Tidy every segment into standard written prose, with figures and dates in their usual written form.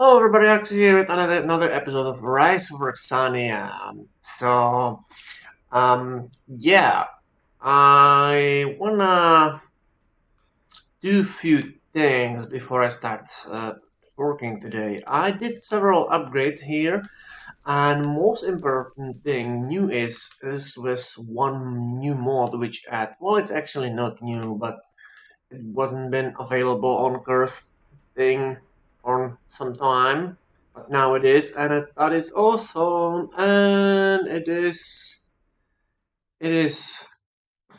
Hello everybody, Arxanya here with another episode of Rise of Arxanya. Yeah, I wanna do a few things before I start working today. I did several upgrades here, and most important thing new is with one new mod which it's actually not new, but it wasn't been available on Curse thing for some time, but now it is, and that is awesome. And it is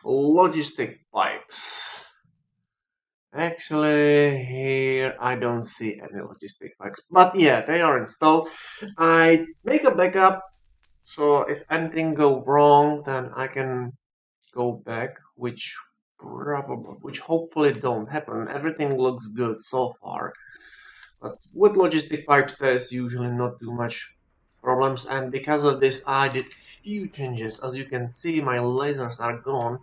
logistic pipes. Actually, here I don't see any logistic pipes, but yeah, they are installed. I make a backup, so if anything go wrong, then I can go back, which hopefully don't happen. Everything looks good so far, but with logistic pipes there's usually not too much problems, and because of this I did few changes. As you can see, my lasers are gone.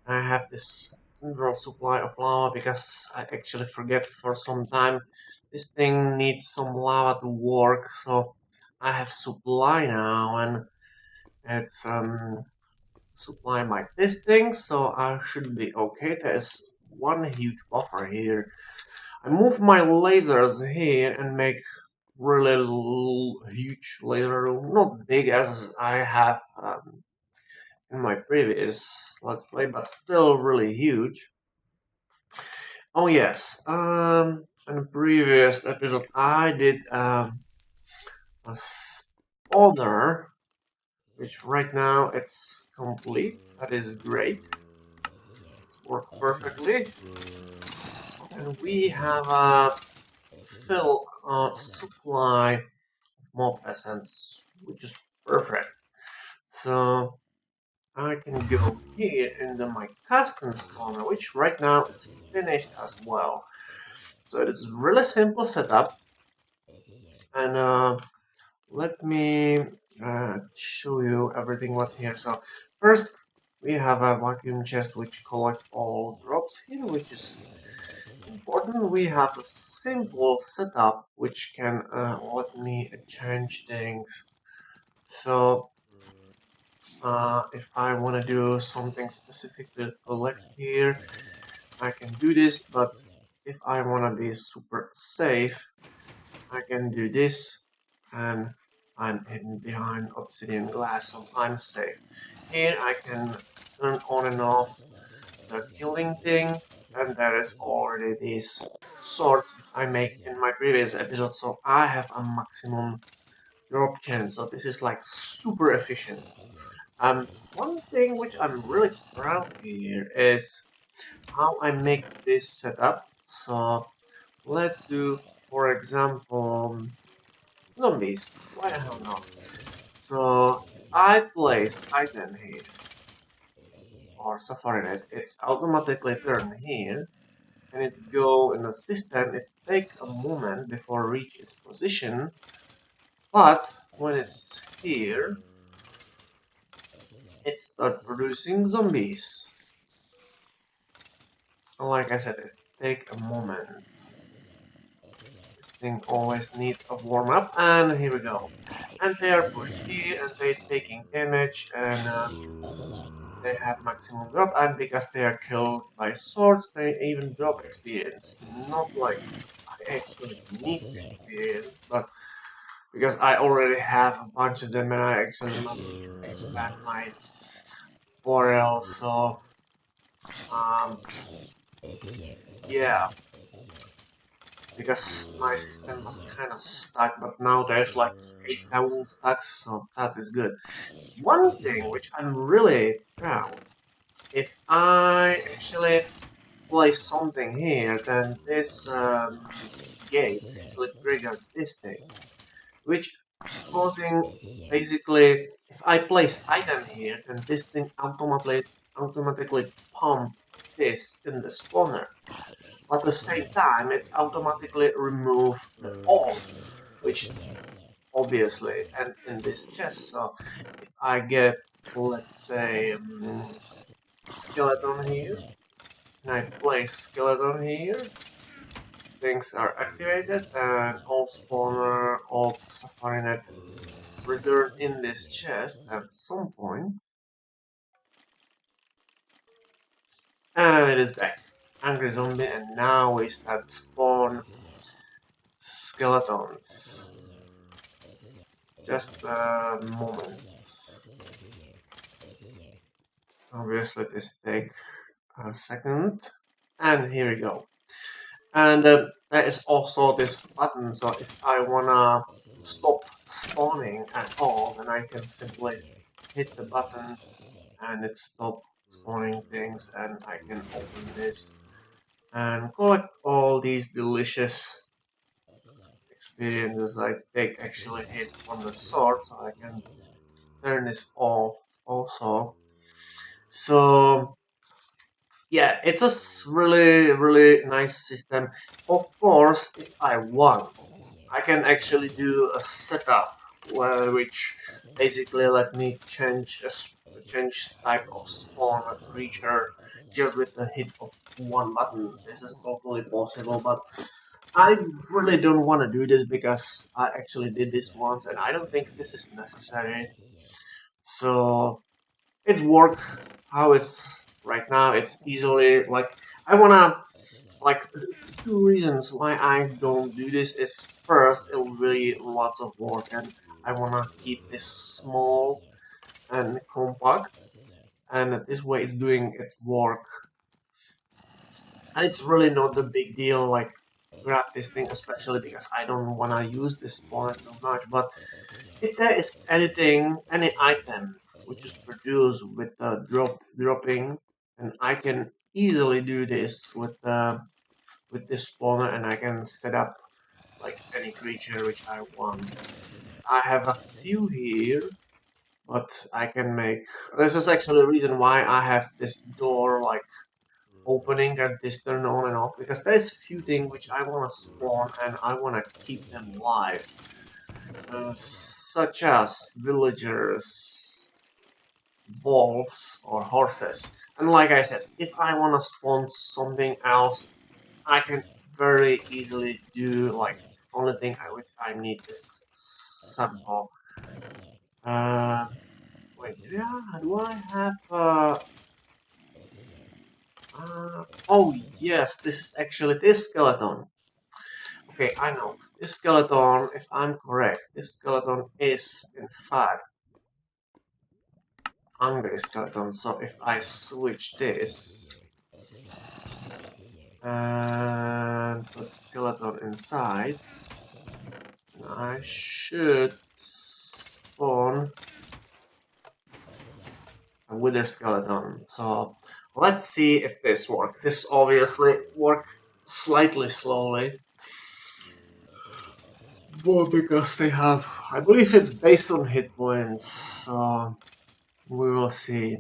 I have this central supply of lava because I actually forget for some time this thing needs some lava to work, so I have supply now, and it's supply my testing, so I should be okay. There's one huge buffer here. I move my lasers here and make really huge laser, not big as I have in my previous Let's Play, but still really huge. Oh yes, in the previous episode I did a spawner, which right now it's complete. That is great. It's worked perfectly. And we have a fill supply of mob essence, which is perfect. So I can go here into my custom spawner, which right now is finished as well. So it is really simple setup, and let me show you everything what's here. So first we have a vacuum chest which collects all drops here, which is important. We have a simple setup which can let me change things. So if I want to do something specific to collect here, I can do this, but if I want to be super safe, I can do this, and I'm hidden behind obsidian glass, so I'm safe. Here I can turn on and off the killing thing, and there is already these swords I make in my previous episode, so I have a maximum drop chance. So this is like super efficient. One thing which I'm really proud here is how I make this setup. So let's do, for example, zombies. Why the hell not? So if I place item here or safari net, it's automatically turned here, and it go in the system. It's take a moment before reach its position, but when it's here, it start producing zombies. Like I said, it take a moment. This thing always needs a warm up, and here we go. And they are pushed here, and they taking damage, and they have maximum drop. And because they are killed by swords, they even drop experience. Not like I actually need experience, but because I already have a bunch of them, and I actually must expand my portal. So um, yeah. Because my system was kind of stuck, but now there's like 8,000 stacks, so that is good. One thing which I'm really proud, if I actually place something here, then this gate actually triggered this thing, which causing basically, if I place item here, then this thing automatically pump this in the spawner. But at the same time, it's automatically remove the all, which obviously and in this chest. So if I get, let's say, skeleton here, and I place skeleton here, things are activated, and all spawner default Safari Net return in this chest at some point. And it is back. Angry zombie, and now we start spawn skeletons. Just a moment. Obviously this take a second. And here we go. And there is also this button, so if I wanna stop spawning at all, then I can simply hit the button and it stop spawning things, and I can open this and collect all these delicious experiences. I take actually hits on the sword, so I can turn this off also. So yeah, it's a really nice system. Of course, if I want, I can actually do a setup which basically let me change type of spawn a creature just with the hit of one button. This is totally possible, but I really don't want to do this because I actually did this once and I don't think this is necessary. So it's work how it's right now. It's easily like I wanna like two reasons why I don't do this is first, it'll be lots of work and I wanna keep this small and compact, and this way it's doing its work, and it's really not the big deal like grab this thing, especially because I don't wanna use this spawner too much. But if there is anything, any item which is produced with the dropping, and I can easily do this with this spawner, and I can set up like any creature which I want. I have a few here, but I can make. This is actually the reason why I have this door like opening and this turn on and off, because there's few things which I want to spawn and I want to keep them live, such as villagers, wolves, or horses. And like I said, if I want to spawn something else, I can very easily do like only thing which I need is sample. Uh, wait, yeah, do I have oh yes, this is actually this skeleton. Okay, I know. This skeleton, if I'm correct, this skeleton is in fact hungry skeleton. So if I switch this and put skeleton inside, I should spawn a wither skeleton. So let's see if this works. This obviously works slightly slowly. Well, because they have, I believe it's based on hit points, so we will see.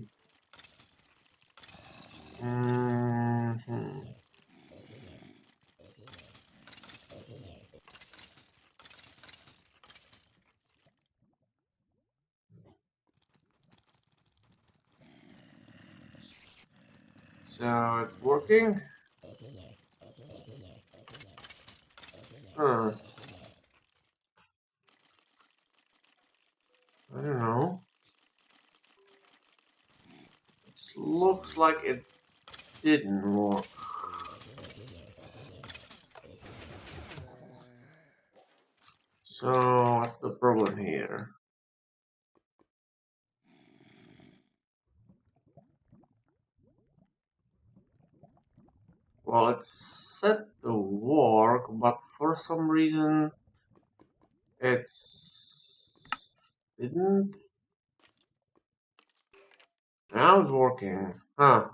Mhm. So it's working. Huh. I don't know. It looks like it didn't work. So what's the problem here? Well, it's set to work, but for some reason it's didn't. Now it's working. Huh.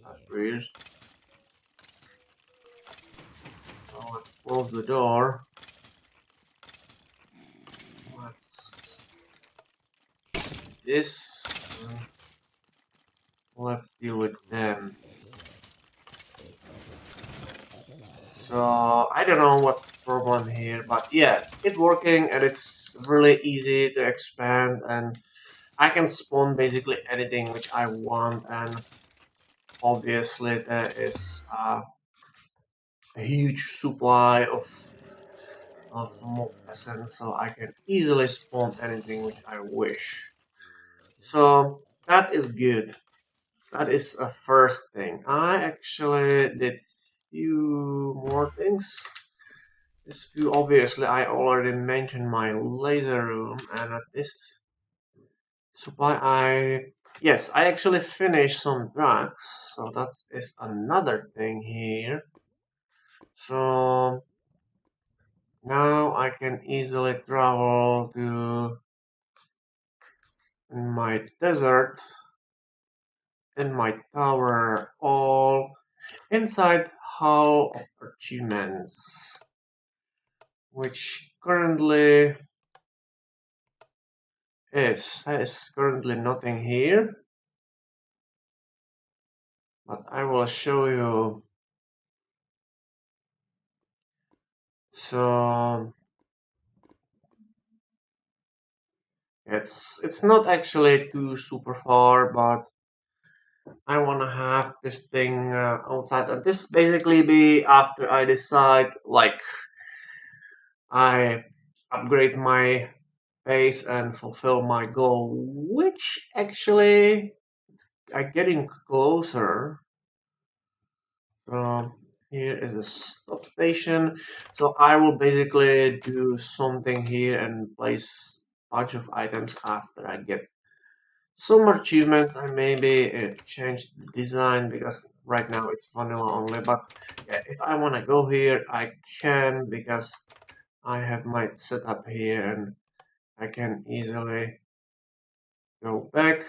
That's weird. So let's close the door. Let's this. Let's deal with them. So I don't know what's the problem here, but yeah, it's working and it's really easy to expand, and I can spawn basically anything which I want, and obviously there is a huge supply of mob essence, so I can easily spawn anything which I wish. So that is good. That is a first thing. I actually did few more things. This few, obviously, I already mentioned my laser room, and at this supply, yes, I actually finished some drugs, so that is another thing here. So now I can easily travel to my desert in my tower, all inside Hall of Achievements, which currently is currently nothing here, but I will show you. So it's not actually too super far, but I wanna have this thing outside, and this basically be after I decide, like, I upgrade my base and fulfill my goal, which actually I'm getting closer. Here is a stop station, so I will basically do something here and place a bunch of items after I get some achievements. I maybe change the design because right now it's vanilla only, but yeah, if I want to go here I can, because I have my setup here and I can easily go back,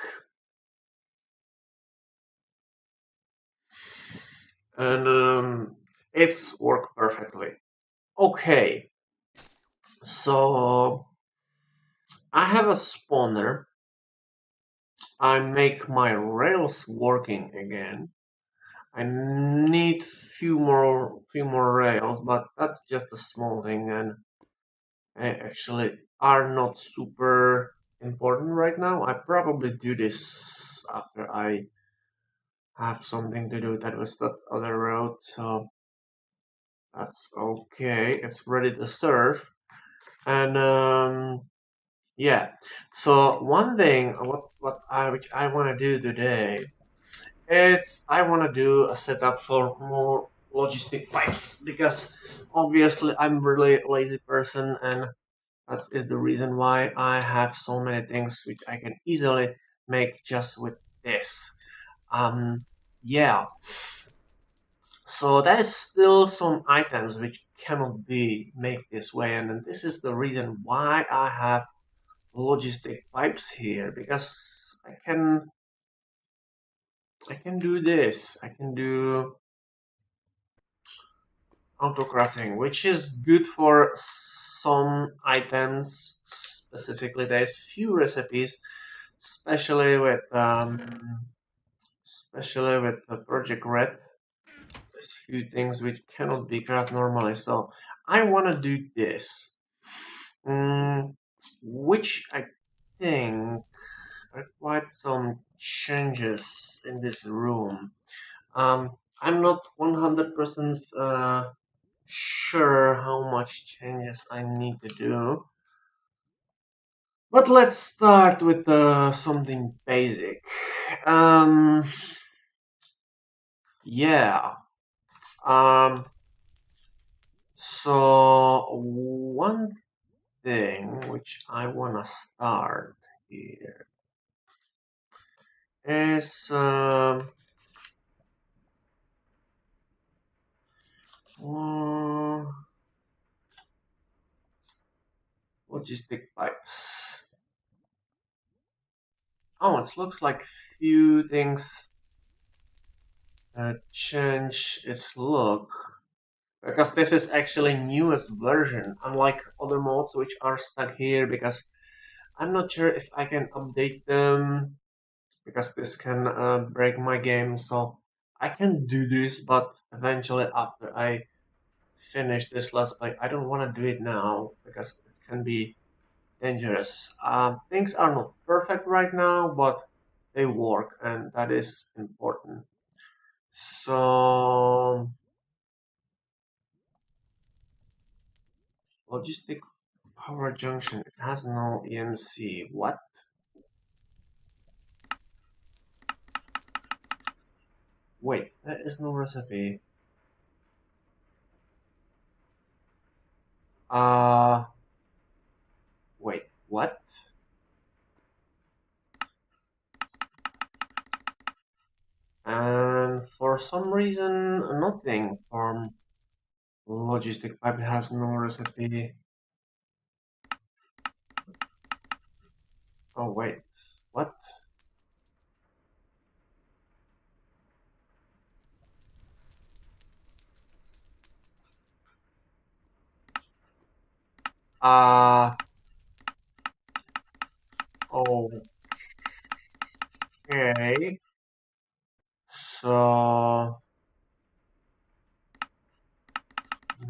and it's worked perfectly. Okay, so I have a spawner. I make my rails working again. I need few more rails, but that's just a small thing, and actually are not super important right now. I probably do this after I have something to do that was that other road, so that's okay. It's ready to serve, and yeah. So one thing, which I want to do today, I want to do a setup for more logistic pipes, because obviously I'm really lazy person, and that is the reason why I have so many things which I can easily make just with this. Yeah. So there's still some items which cannot be made this way, and then this is the reason why I have logistic pipes here, because I can do this. I can do autocrafting, which is good for some items. Specifically, there's few recipes, especially with the Project Red. There's few things which cannot be crafted normally, so I want to do this, mm, which I think required some changes in this room. I'm not 100% sure how much changes I need to do. But let's start with something basic. Um, yeah. Um, so one thing which I wanna start here is uh, logistic pipes. Oh, it looks like few things change its look, because this is actually newest version, unlike other mods which are stuck here, because I'm not sure if I can update them, because this can break my game. So I can do this, but eventually after I finish this last play, I don't want to do it now because it can be dangerous. Things are not perfect right now, but they work, and that is important. So Logistic power junction. It has no EMC. What? Wait, there is no recipe. Uh, wait, what? And for some reason, nothing from logistic pipe has no recipe. Oh, wait, what? Uh, okay. So,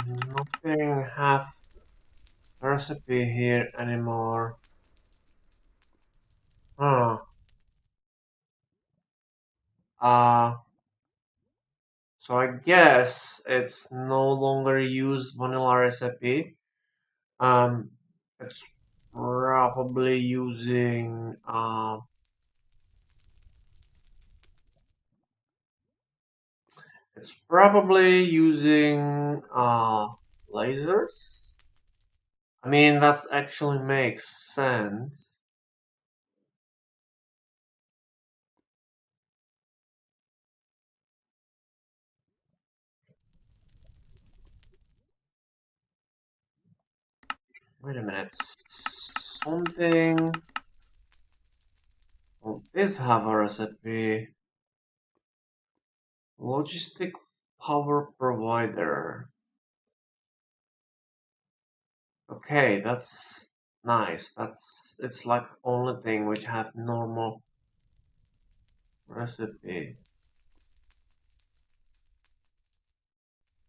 nothing have recipe here anymore. Huh. Uh, so I guess it's no longer use vanilla recipe. Um, it's probably using it's probably using lasers. I mean, that's actually makes sense. Wait a minute. Something. Well, this have a recipe. Logistic power provider. Okay, that's nice. That's it's like only thing which have normal recipe.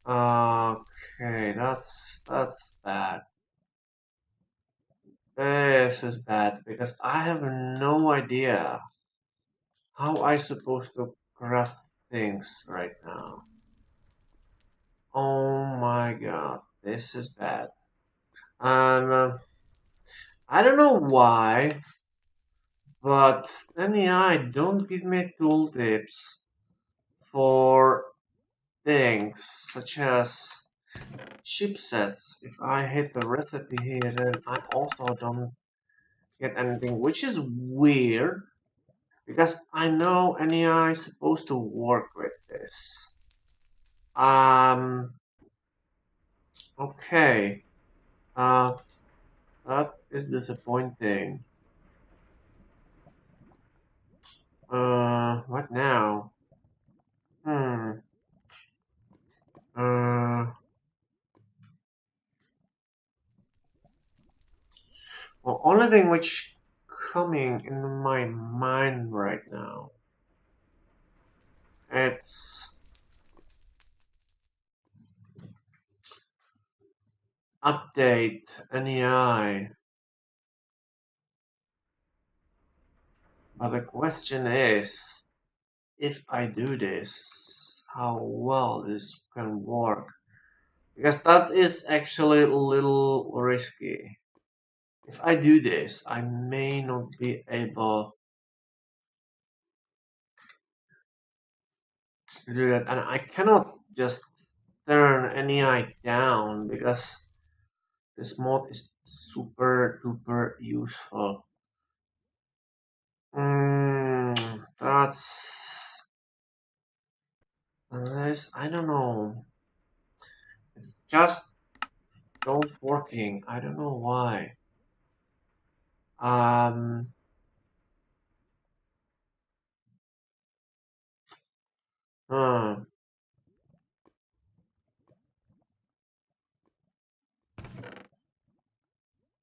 Okay, that's bad. This is bad because I have no idea how I supposed to craft things right now. Oh my god, this is bad. And I don't know why, but NEI don't give me tooltips for things such as chipsets. If I hit the recipe here, then I also don't get anything, which is weird because I know NEI is supposed to work with this. Um, okay. Uh, that is disappointing. What now? Hmm. Uh, well, only thing which coming in my mind right now, it's update NEI. But the question is, if I do this, how well this can work? Because that is actually a little risky. If I do this, I may not be able to do that, and I cannot just turn NEI down because this mod is super duper useful. That's I don't know. It's just don't working. I don't know why. Um, huh.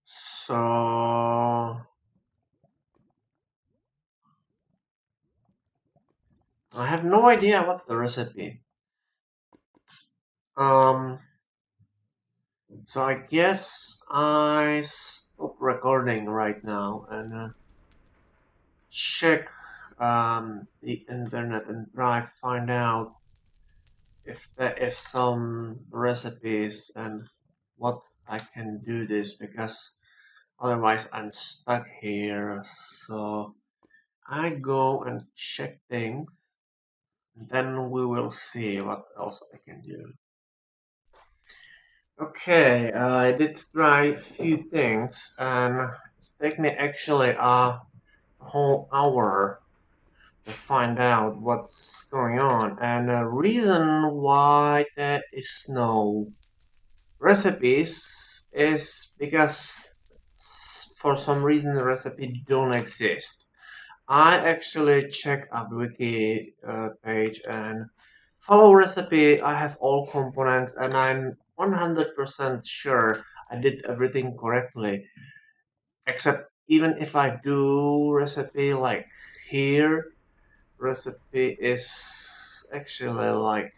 So I have no idea what's the recipe. Um, so I guess I stop recording right now and check the internet and try find out if there is some recipes and what I can do this because otherwise I'm stuck here. So I go and check things, and then we will see what else I can do. Okay, I did try a few things, and it's taken me actually a whole hour to find out what's going on. And the reason why there is no recipes is because for some reason the recipe don't exist. I actually check a wiki page and follow recipe. I have all components and I'm 100% sure I did everything correctly. Except even if I do recipe like here, recipe is actually like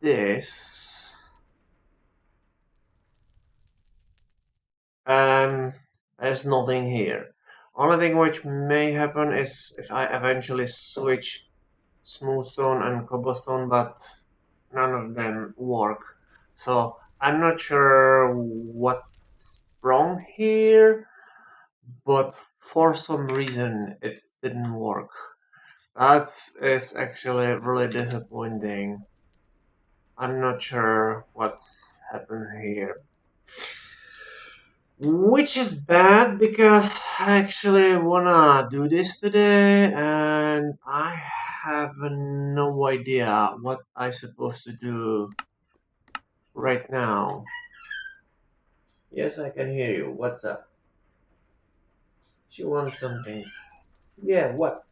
this. And there's nothing here. Only thing which may happen is if I eventually switch smooth stone and cobblestone, but none of them work. So I'm not sure what's wrong here, but for some reason it didn't work. That is actually really disappointing. I'm not sure what's happened here. Which is bad because I actually wanna do this today and I have no idea what I supposed to do right now. Yes, I can hear you. What's up? She wants something. Yeah, what?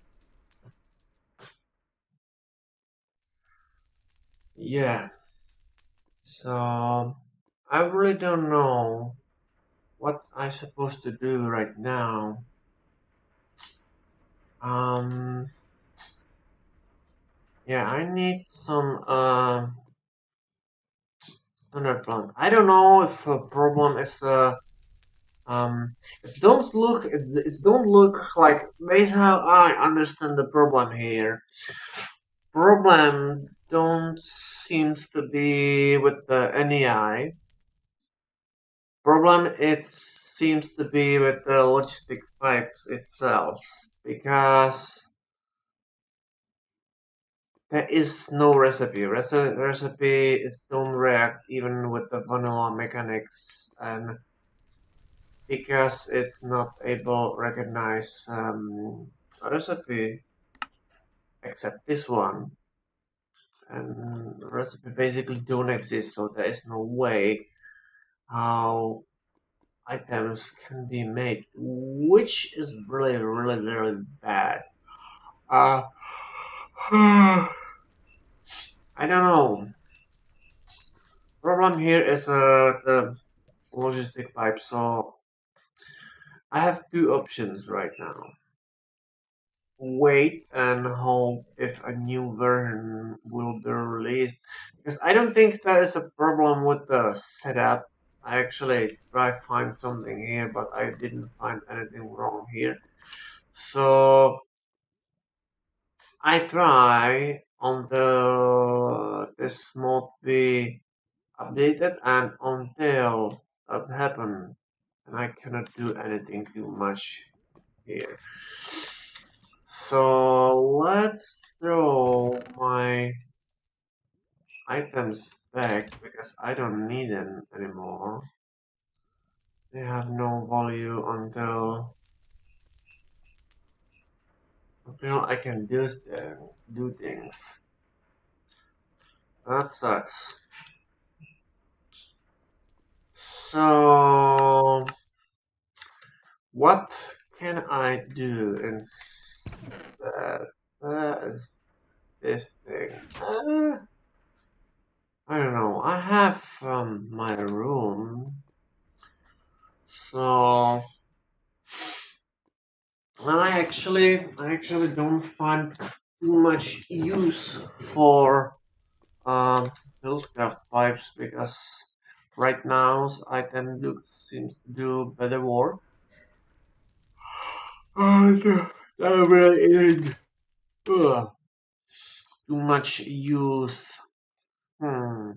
Yeah. So I really don't know what I supposed to do right now. Um yeah, I need some standard plant. I don't know if a problem is it don't look like based how I understand the problem here. Problem don't seems to be with the NEI. Problem it seems to be with the logistic pipes itself because there is no recipe. Recipe is don't react even with the vanilla mechanics and because it's not able to recognize a recipe except this one and the recipe basically don't exist so there is no way how items can be made which is really bad. uh I don't know. Problem here is the logistic pipe, so I have two options right now. Wait and hope if a new version will be released because I don't think that is a problem with the setup. I actually tried to find something here but I didn't find anything wrong here, so I try until this mode be updated and until that happen and I cannot do anything too much here. So let's throw my items back because I don't need them anymore. They have no value until I can do things. That sucks. So what can I do instead? That is this thing. I don't know. I have my room, so I actually don't find too much use for buildcraft pipes because right now item look seems to do better work. And there really isn't too much use. Hmm.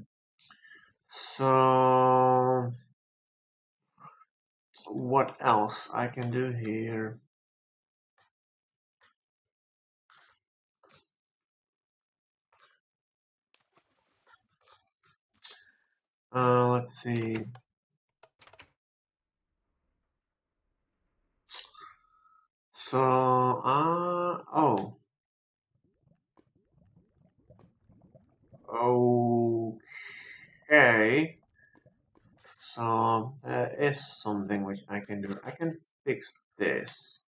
So what else I can do here? Let's see. So, oh, okay. So there is something which I can do. I can fix this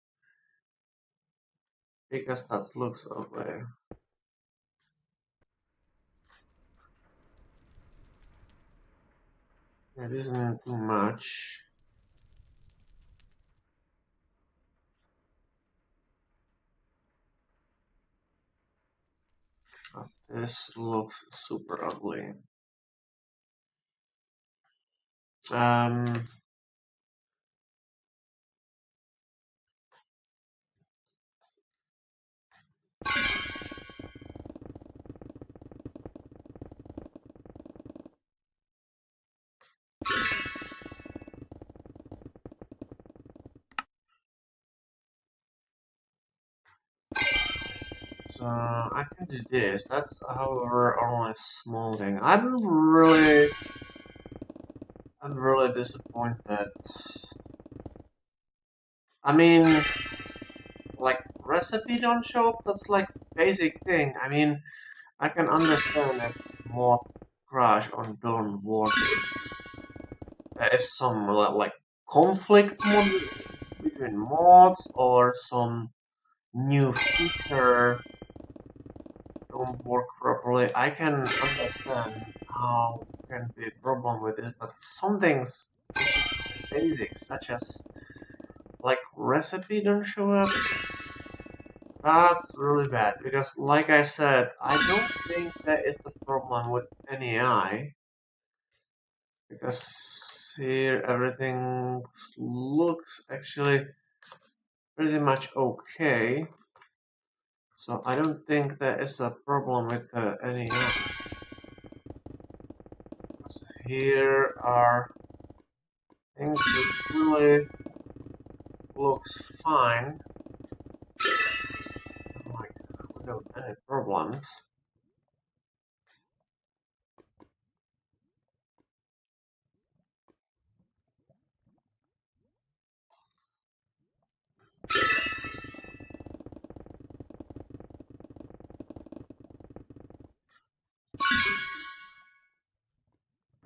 because that looks okay. It isn't too much. But this looks super ugly. Um, so I can do this. That's however only a small thing. I'm really disappointed. I mean, like recipe don't show up. That's like basic thing. I mean, I can understand if mod crash on don't work. There is some like conflict between mods or some new feature don't work properly. I can understand how can be a problem with it, but some things which is basic, such as like recipe don't show up. That's really bad because, like I said, I don't think that is the problem with any AI because here everything looks actually pretty much okay. So I don't think there is a problem with any AI. Here are things which really looks fine, like without any problems.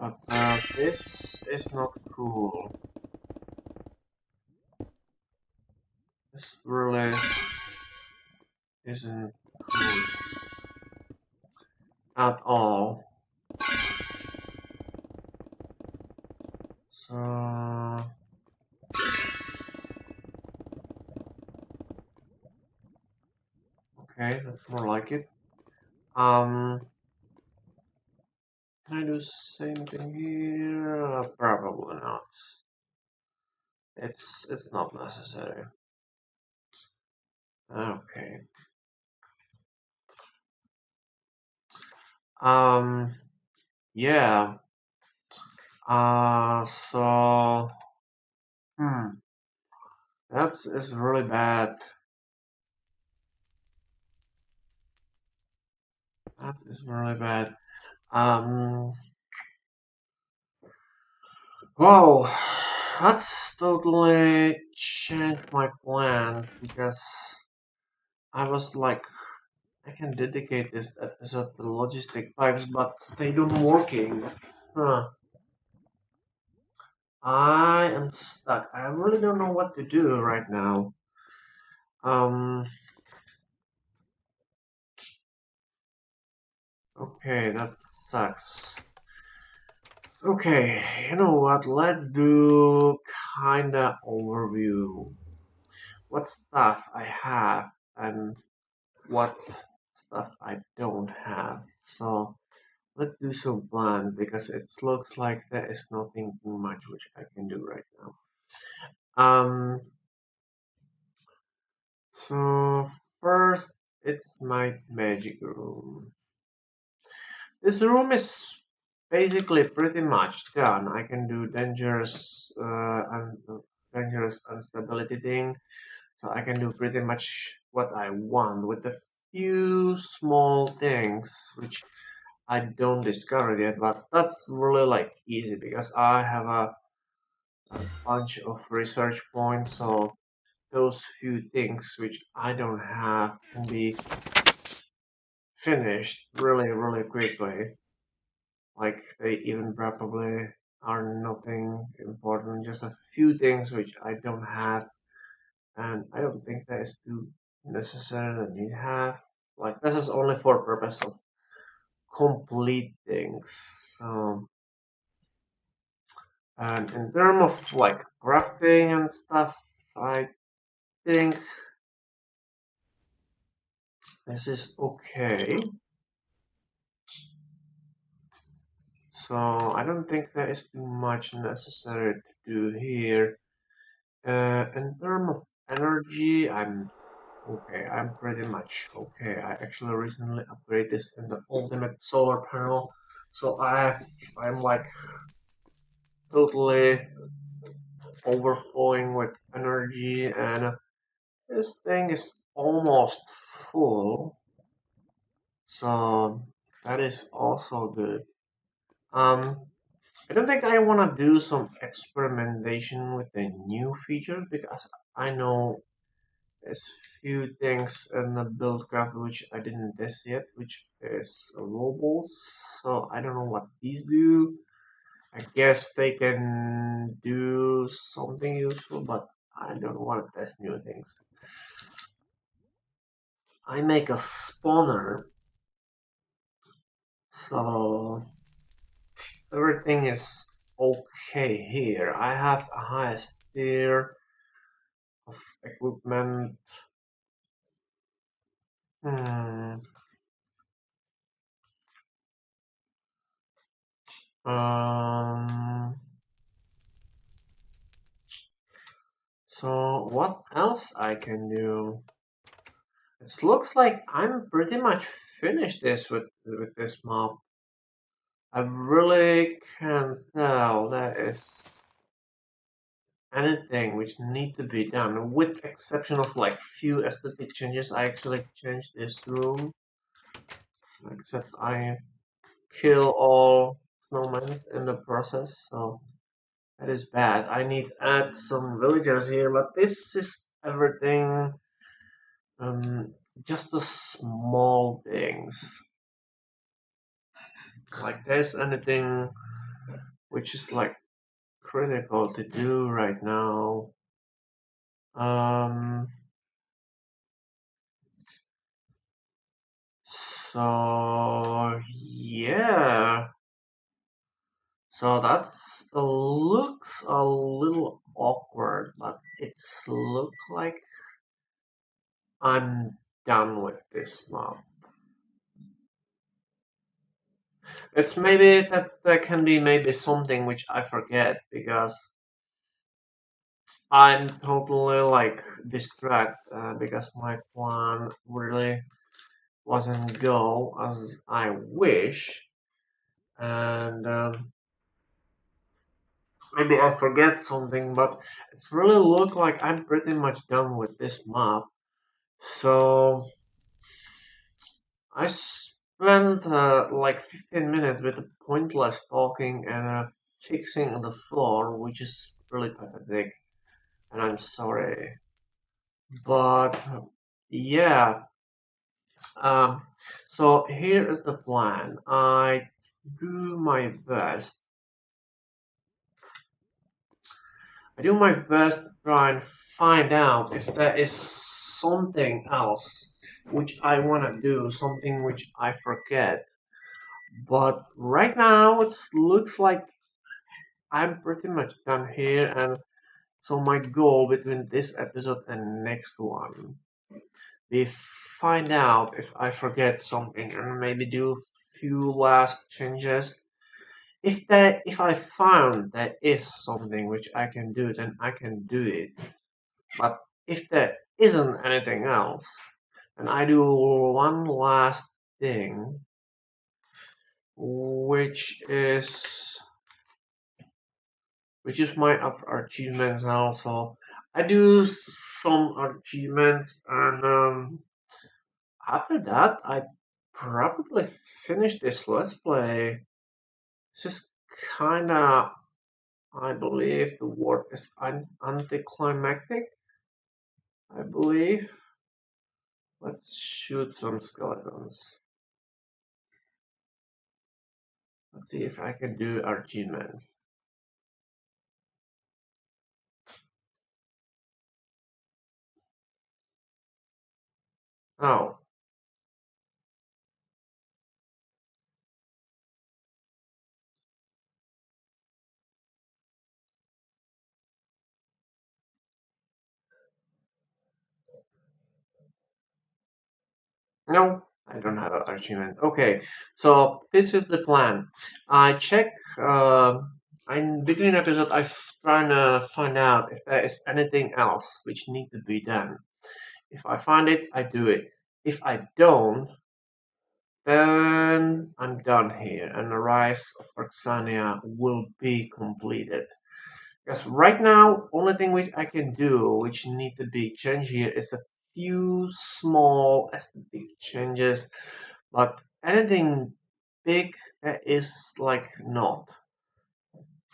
But this is not cool. This really isn't cool at all. So okay, that's more like it. Um, can I do the same thing here? Probably not. It's not necessary. Okay. Um, yeah. So hmm, that's is really bad. That is really bad. Um, wow, that's totally changed my plans because I was like, I can dedicate this episode to logistic pipes, but they don't working. Huh. I am stuck. I really don't know what to do right now. Um, okay, that sucks. Okay, you know what? Let's do kinda overview. What stuff I have and what stuff I don't have. So let's do some plan because it looks like there is nothing much which I can do right now. Um, so first it's my magic room. This room is basically pretty much done. I can do and dangerous instability thing, so I can do pretty much what I want with a few small things which I don't discover yet. But that's really like easy because I have a bunch of research points, so those few things which I don't have can be finished really quickly. Like they even probably are nothing important, just a few things which I don't have, and I don't think that is too necessary that you have. Like this is only for purpose of complete things. And in terms of like crafting and stuff, I think this is okay. So I don't think there is too much necessary to do here. In terms of energy, I'm okay. I'm pretty much okay. I actually recently upgraded this in the ultimate solar panel, so I'm like totally overflowing with energy, and this thing is almost full. So that is also good. Um, I don't think I want to do some experimentation with the new features because I know there's few things in the build craft which I didn't test yet, which is robots. So I don't know what these do. I guess they can do something useful, but I don't want to test new things. I make a spawner, so everything is okay here. I have a highest tier of equipment. Hmm. Um. So what else I can do? It looks like I'm pretty much finished this with this mob. I really can't tell there is anything which need to be done, with exception of like few aesthetic changes. I actually changed this room, except I kill all snowmans in the process, so that is bad. I need to add some villagers here, but this is everything. Just the small things. Like there's anything which is like critical to do right now. Um, so yeah. So that's looks a little awkward, but it's look like I'm done with this mob. It's maybe that there can be maybe something which I forget because I'm totally like distracted because my plan really wasn't go as I wish, and maybe I forget something, but it's really look like I'm pretty much done with this map. So I spent like 15 minutes with pointless talking and fixing the floor, which is really pathetic, and I'm sorry. But yeah, um, so here is the plan. I do my best. I do my best to try and find out if there is something else which I want to do, something which I forget. But right now it looks like I'm pretty much done here, and so my goal between this episode and next one, we find out if I forget something and maybe do a few last changes. If I found there is something which I can do, then I can do it. But if there isn't anything else, then I do one last thing, which is my achievements also. I do some achievements, and after that, I probably finish this let's play. It's just kinda, I believe the word is anticlimactic. I believe. Let's shoot some skeletons. Let's see if I can do achievement. Oh, no, I don't have an achievement. Okay, so this is the plan. I check. In between episodes, I'm trying to find out if there is anything else which need to be done. If I find it, I do it. If I don't, then I'm done here, and the rise of Arxanya will be completed. Because right now, only thing which I can do, which need to be changed here, is a few small aesthetic changes, but anything big that is like not.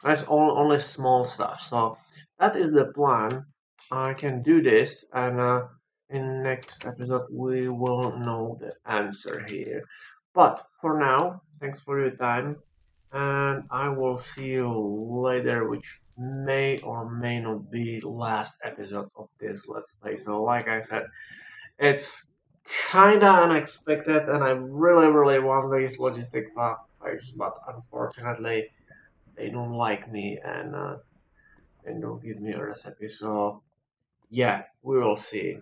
That's only small stuff. So that is the plan. I can do this, and in next episode we will know the answer here. But for now, thanks for your time, and I will see you later, which may or may not be last episode of this Let's Play. So, like I said, it's kinda unexpected, and I really, really want these logistic players, but unfortunately, they don't like me, and don't give me a recipe. So, yeah, we will see.